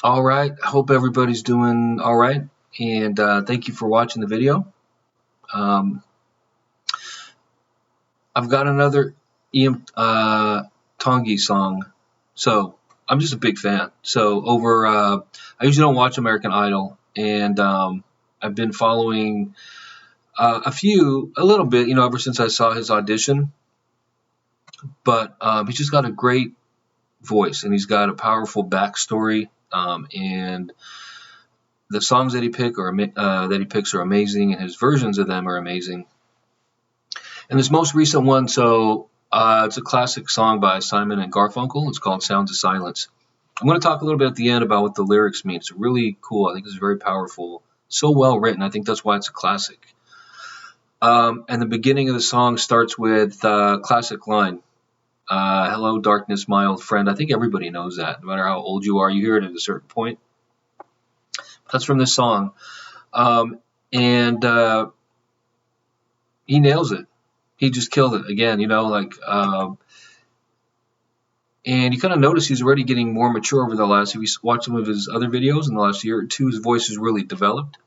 All right. I hope everybody's doing all right. And thank you for watching the video. Um, I've got another Iam Tongi song. So I'm just a big fan. So I usually don't watch American Idol. And I've been following a little bit, ever since I saw his audition. But he's just got a great voice and he's got a powerful backstory. And the songs that he picks are amazing, and his versions of them are amazing. And this most recent one, it's a classic song by Simon and Garfunkel. It's called "Sounds of Silence." I'm going to talk a little bit at the end about what the lyrics mean. It's really cool. I think it's very powerful, so well written. I think that's why it's a classic. And the beginning of the song starts with a classic line. Hello, darkness, my old friend. I think everybody knows that. No matter how old you are, you hear it at a certain point. That's from this song. And he nails it. He just killed it again, and you kind of notice he's already getting more mature over the last, if you watch some of his other videos in the last year or two, his voice has really developed.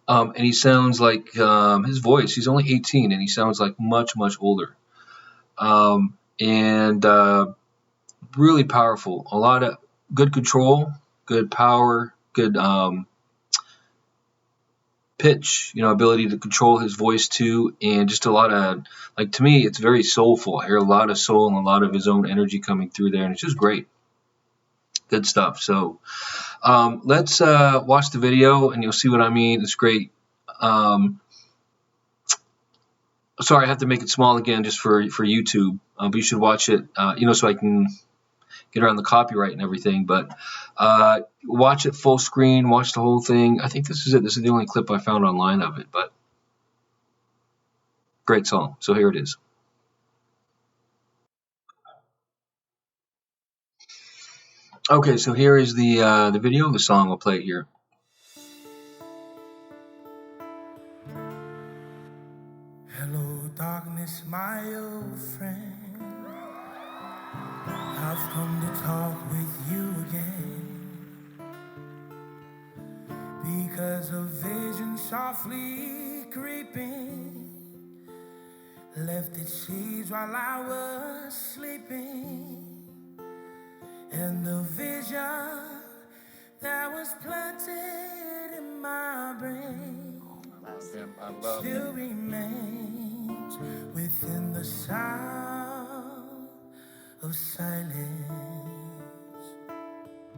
And he sounds like, his voice, he's only 18 and he sounds like much, much older. And really powerful. A lot of good control, good power, good pitch, ability to control his voice too, and just a lot of, to me, it's very soulful. I hear a lot of soul and a lot of his own energy coming through there, and it's just great. Good stuff. So let's watch the video and you'll see what I mean. It's great. Sorry, I have to make it small again just for YouTube, but you should watch it, so I can get around the copyright and everything, but watch it full screen, watch the whole thing. I think this is it. This is the only clip I found online of it, but great song. So here it is. Okay, so here is the video of the song. I'll play it here. Hello, darkness, my old friend. I've come to talk with you again, because a vision softly creeping left its shades while I was sleeping, and the vision that was planted in my brain still remains within the sound of silence.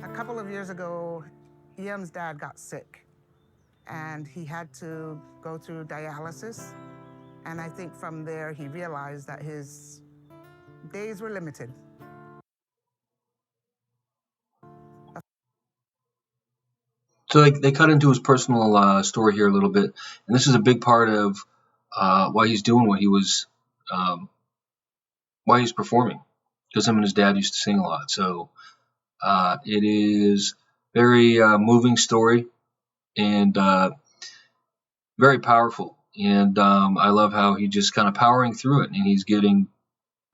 A couple of years ago, Iam's dad got sick, and he had to go through dialysis. And I think from there, he realized that his days were limited. So they cut into his personal story here a little bit, and this is a big part of why he's doing what he was, why he's performing, because him and his dad used to sing a lot. So it is very moving story and very powerful. And I love how he just kind of powering through it, and he's getting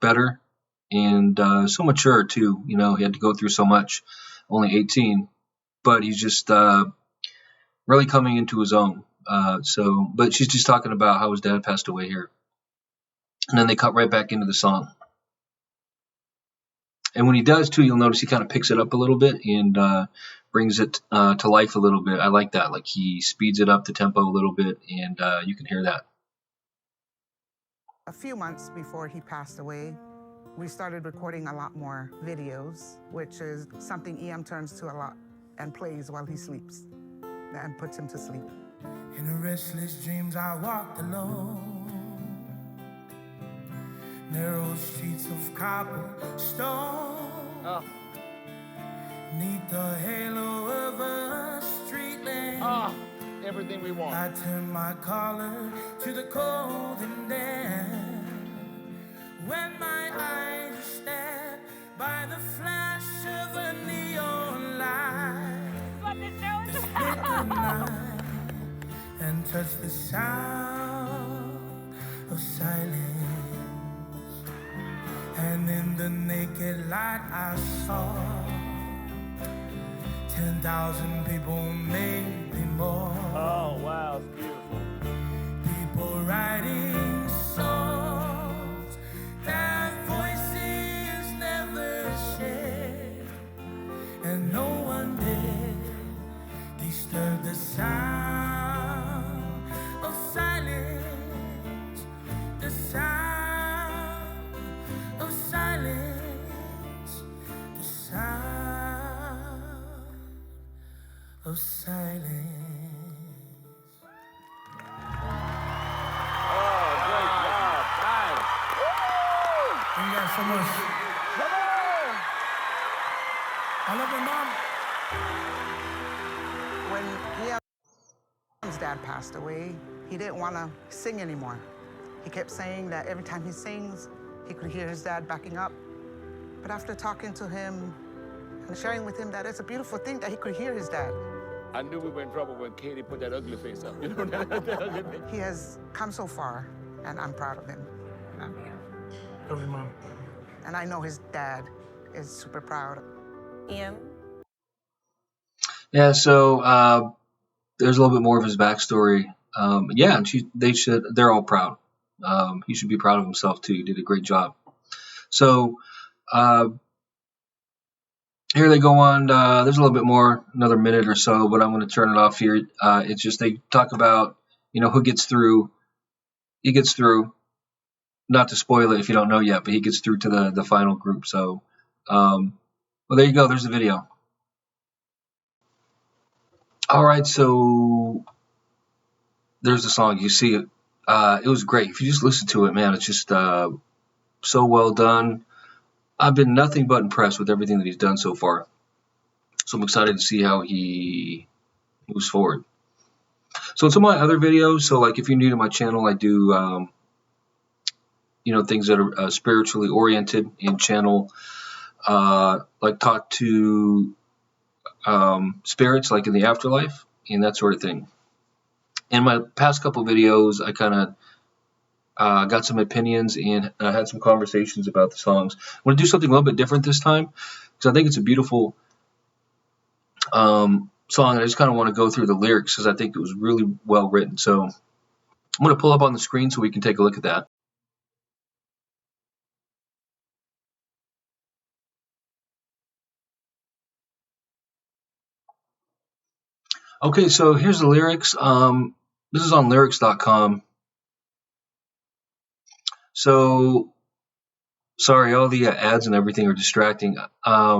better and so mature too. He had to go through so much, only 18, but he's just really coming into his own. But she's just talking about how his dad passed away here, and then they cut right back into the song. And when he does too, you'll notice he kind of picks it up a little bit and brings it to life a little bit. I like that. Like, he speeds it up the tempo a little bit, and you can hear that. A few months before he passed away, we started recording a lot more videos, which is something Iam turns to a lot and plays while he sleeps and puts him to sleep. In the restless dreams I walked alone, narrow streets of cobblestone, neath the halo of a street lamp. Everything we want. I turned my collar to the cold and damp, when my eyes were stabbed by the flash of a neon light. The split night and touched the sound of silence, and in the naked light I saw 10,000 people, maybe more. Oh, wow, it's beautiful. People writing songs, their voices never shared, and no one dare disturb the sound of silence, the sound of silence, the sound of silence. Oh, great job. Nice. Thank you guys so much. Come on. I love my mom. When Iam's dad passed away, he didn't want to sing anymore. He kept saying that every time he sings, he could hear his dad backing up. But after talking to him and sharing with him that it's a beautiful thing that he could hear his dad, I knew we were in trouble when Katie put that ugly face up. You know that? he has come so far, and I'm proud of him. Love you, mom. And I know his dad is super proud. Ian? Yeah, so there's a little bit more of his backstory. Yeah, and they're all proud. He should be proud of himself too. He did a great job. So here they go on. There's a little bit more, another minute or so, but I'm going to turn it off here. It's just they talk about, who gets through. He gets through. Not to spoil it if you don't know yet, but he gets through to the final group. So, well, there you go. There's the video. All right, so there's the song. You see it. It was great. If you just listen to it, man, it's just so well done. I've been nothing but impressed with everything that he's done so far. So I'm excited to see how he moves forward. So in some of my other videos, so like if you're new to my channel, I do things that are spiritually oriented and channel, like talk to spirits, like in the afterlife and that sort of thing. In my past couple videos, I kind of got some opinions and had some conversations about the songs. I'm going to do something a little bit different this time because I think it's a beautiful song. I just kind of want to go through the lyrics because I think it was really well written. So I'm going to pull up on the screen so we can take a look at that. Okay, so here's the lyrics. This is on lyrics.com. So, sorry, all the ads and everything are distracting. I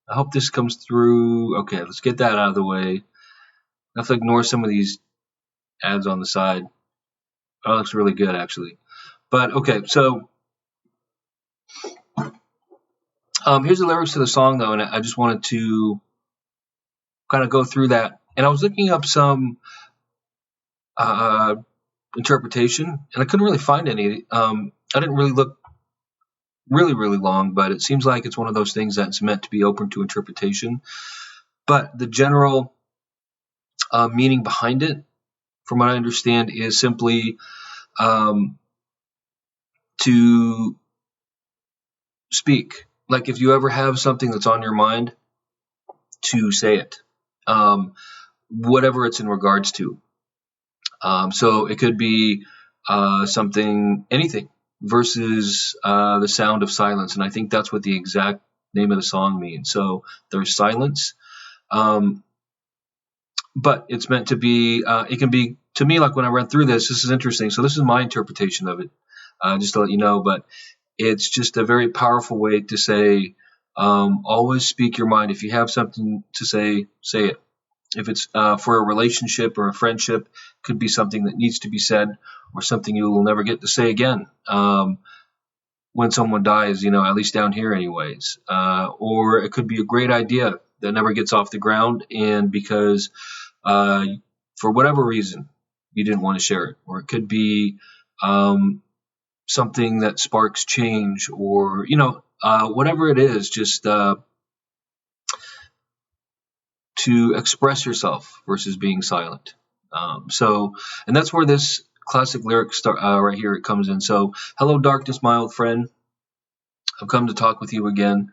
hope this comes through. Okay, let's get that out of the way. I have to ignore some of these ads on the side. Oh, it looks really good, actually. But, okay, so here's the lyrics to the song, though, and I just wanted to kind of go through that. And I was looking up some interpretation, and I couldn't really find any. I didn't really look really long, but it seems like it's one of those things that's meant to be open to interpretation. But the general meaning behind it, from what I understand, is simply to speak. Like if you ever have something that's on your mind, to say it, whatever it's in regards to. So it could be anything, versus the sound of silence. And I think that's what the exact name of the song means. So there's silence, but it's meant to be, it can be, to me, like when I read through this is interesting. So this is my interpretation of it, just to let you know, but it's just a very powerful way to say, always speak your mind. If you have something to say, say it. If it's for a relationship or a friendship, could be something that needs to be said, or something you will never get to say again when someone dies, at least down here anyways. Or it could be a great idea that never gets off the ground, and because for whatever reason you didn't want to share it. Or it could be something that sparks change, or whatever it is, just to express yourself versus being silent. And that's where this classic lyric right here, it comes in. So, hello darkness, my old friend. I've come to talk with you again.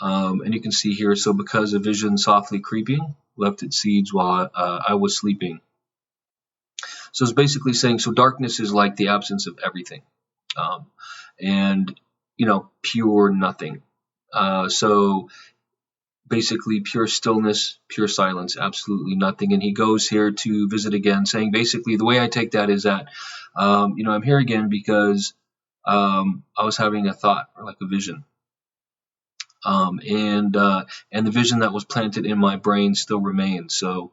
And you can see here, so because a vision softly creeping left its seeds while I was sleeping. So it's basically saying, so darkness is like the absence of everything, and pure nothing. So basically pure stillness, pure silence, absolutely nothing. And he goes here to visit again, saying basically the way I take that is that I'm here again because I was having a thought, or like a vision. And the vision that was planted in my brain still remains. So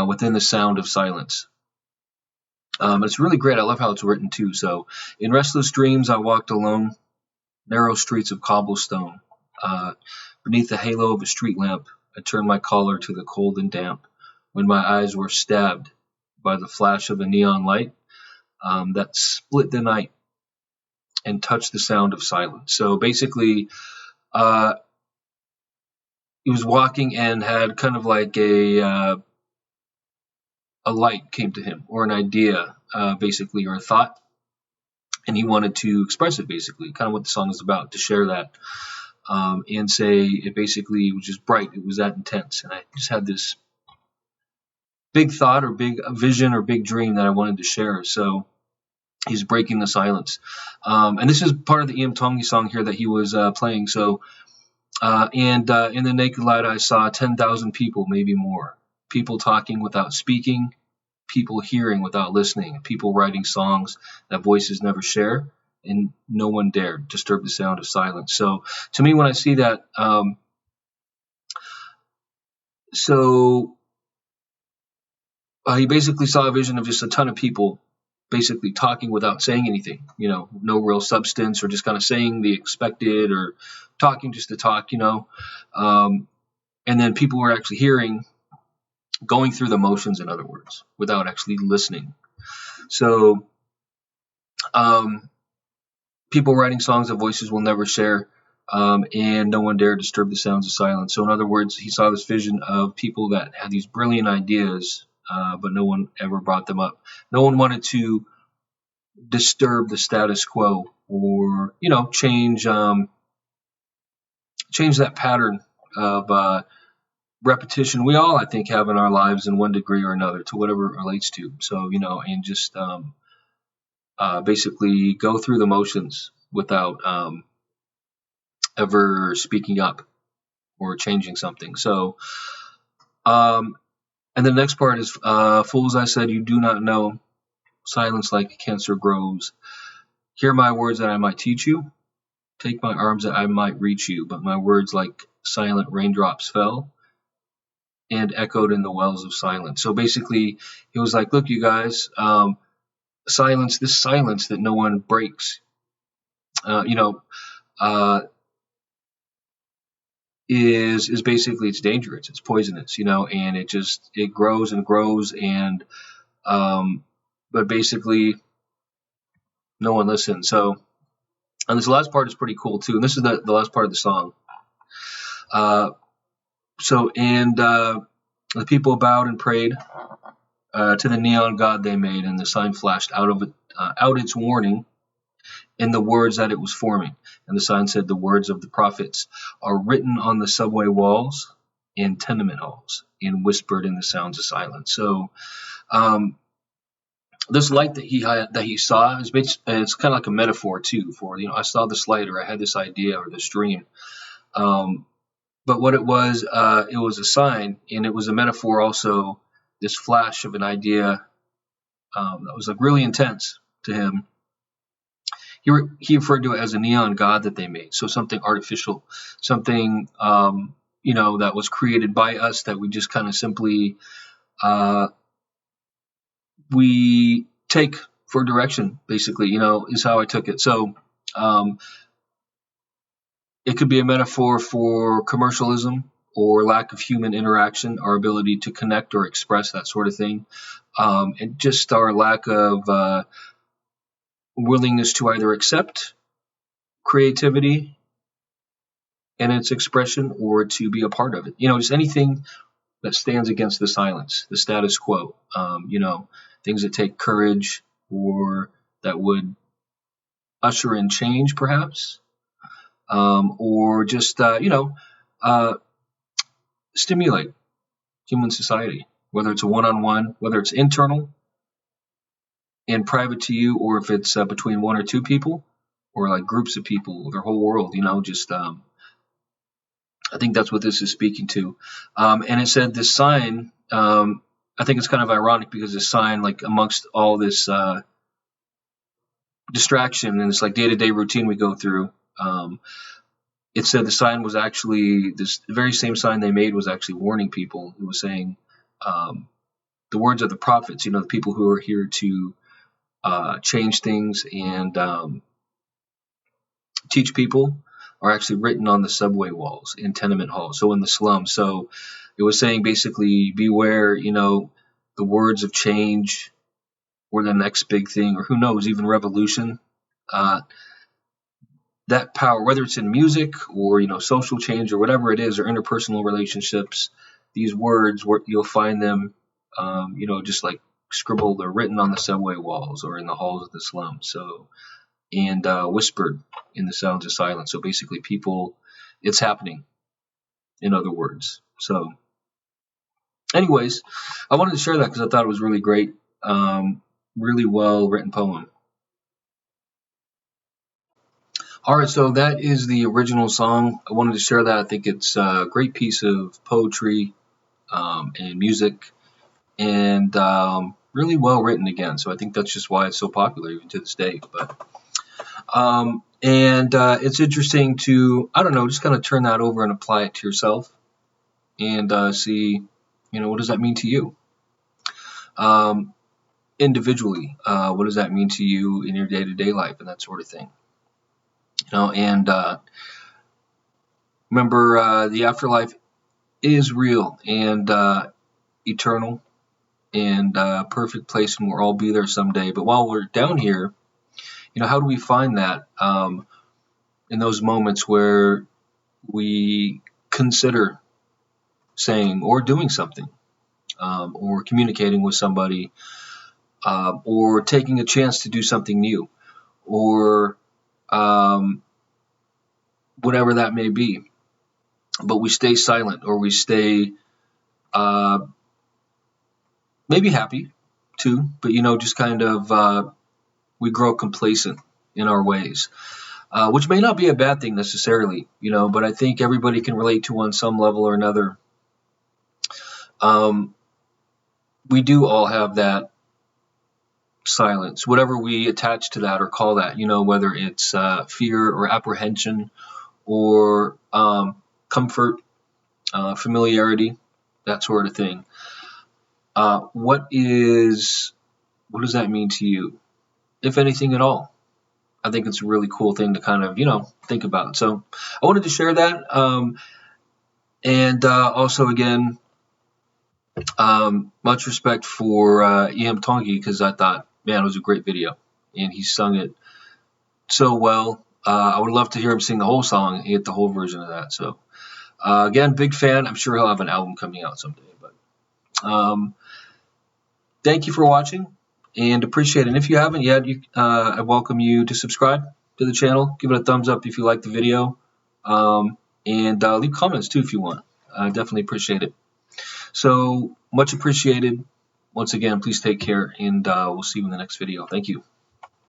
within the sound of silence. It's really great. I love how it's written too. So in restless dreams, I walked alone, narrow streets of cobblestone. Beneath the halo of a street lamp, I turned my collar to the cold and damp. When my eyes were stabbed by the flash of a neon light that split the night and touched the sound of silence. So basically, he was walking and had kind of like a light came to him, or an idea, basically, or a thought, and he wanted to express it, basically, kind of what the song is about, to share that, and say it basically was just bright. It was that intense, and I just had this big thought or big vision or big dream that I wanted to share. So he's breaking the silence, and this is part of the Iam Tongi song here that he was playing. So. In the naked light, I saw 10,000 people, maybe more. People talking without speaking, people hearing without listening, people writing songs that voices never share, and no one dared disturb the sound of silence. So to me, when I see that, he basically saw a vision of just a ton of people basically talking without saying anything, no real substance, or just kind of saying the expected, or talking just to talk, and then people were actually hearing, going through the motions, in other words, without actually listening. So people writing songs that voices will never share, and no one dared disturb the sounds of silence. So in other words, he saw this vision of people that had these brilliant ideas, but no one ever brought them up. No one wanted to disturb the status quo, or change that pattern of repetition we all, I think, have in our lives in one degree or another, to whatever it relates to. So and just basically go through the motions without ever speaking up or changing something. So and the next part is, fools, I said, you do not know. Silence like a cancer grows. Hear my words that I might teach you. Take my arms that I might reach you. But my words like silent raindrops fell and echoed in the wells of silence. So basically, he was like, look, you guys, silence, this silence that no one breaks, is basically, it's dangerous, it's poisonous, and it grows and grows, and but basically no one listens. So, and this last part is pretty cool too, and this is the last part of the song. The people bowed and prayed to the neon god they made, and the sign flashed out its warning in the words that it was forming. And the sign said, the words of the prophets are written on the subway walls and tenement halls and whispered in the sounds of silence. So this light that he saw is it's kind of like a metaphor too for, I saw this light, or I had this idea, or this dream. But what it was a sign, and it was a metaphor also, this flash of an idea that was like really intense to him. He referred to it as a neon god that they made, so something artificial, something that was created by us, that we just kind of simply we take for direction, basically, is how I took it. So it could be a metaphor for commercialism or lack of human interaction, our ability to connect or express, that sort of thing, and just our lack of willingness to either accept creativity and its expression, or to be a part of it. Just anything that stands against the silence, the status quo, things that take courage, or that would usher in change, perhaps. or just stimulate human society, whether it's a one-on-one, whether it's internal and private to you, or if it's between one or two people, or like groups of people, their whole world. Just I think that's what this is speaking to. And it said this sign. I think it's kind of ironic because this sign, like amongst all this distraction and this like day-to-day routine we go through, it said the sign was actually this very same sign they made was actually warning people. It was saying the words of the prophets, the people who are here to change things and teach people, are actually written on the subway walls in tenement halls, so in the slums. So it was saying basically beware, the words of change or the next big thing, or who knows, even revolution. That power, whether it's in music or social change or whatever it is, or interpersonal relationships, these words, you'll find them, just like scribbled or written on the subway walls or in the halls of the slum. So, and whispered in the sounds of silence. So basically, it's happening. In other words. So, anyways, I wanted to share that because I thought it was really great, really well written poem. All right, so that is the original song. I wanted to share that. I think it's a great piece of poetry and music, and really well written again. So I think that's just why it's so popular even to this day. But it's interesting to, I don't know, just kind of turn that over and apply it to yourself and see, what does that mean to you? Individually, what does that mean to you in your day-to-day life and that sort of thing? And remember, the afterlife is real and eternal and perfect place, and we'll all be there someday. But while we're down here, how do we find that in those moments where we consider saying or doing something, or communicating with somebody, or taking a chance to do something new, or whatever that may be, but we stay silent, or we stay maybe happy too, but just kind of we grow complacent in our ways, which may not be a bad thing necessarily, but I think everybody can relate to on some level or another. We do all have that silence, whatever we attach to that or call that, whether it's fear or apprehension or comfort, familiarity, that sort of thing. What does that mean to you, if anything at all? I think it's a really cool thing to kind of, think about. So I wanted to share that. And also, again, much respect for Iam Tongi, because I thought, man, it was a great video. And he sung it so well. I would love to hear him sing the whole song and get the whole version of that. So, again, big fan. I'm sure he'll have an album coming out someday. But thank you for watching and appreciate it. And if you haven't yet, I welcome you to subscribe to the channel. Give it a thumbs up if you like the video. And leave comments too if you want. I definitely appreciate it. So much appreciated. Once again, please take care, and we'll see you in the next video. Thank you.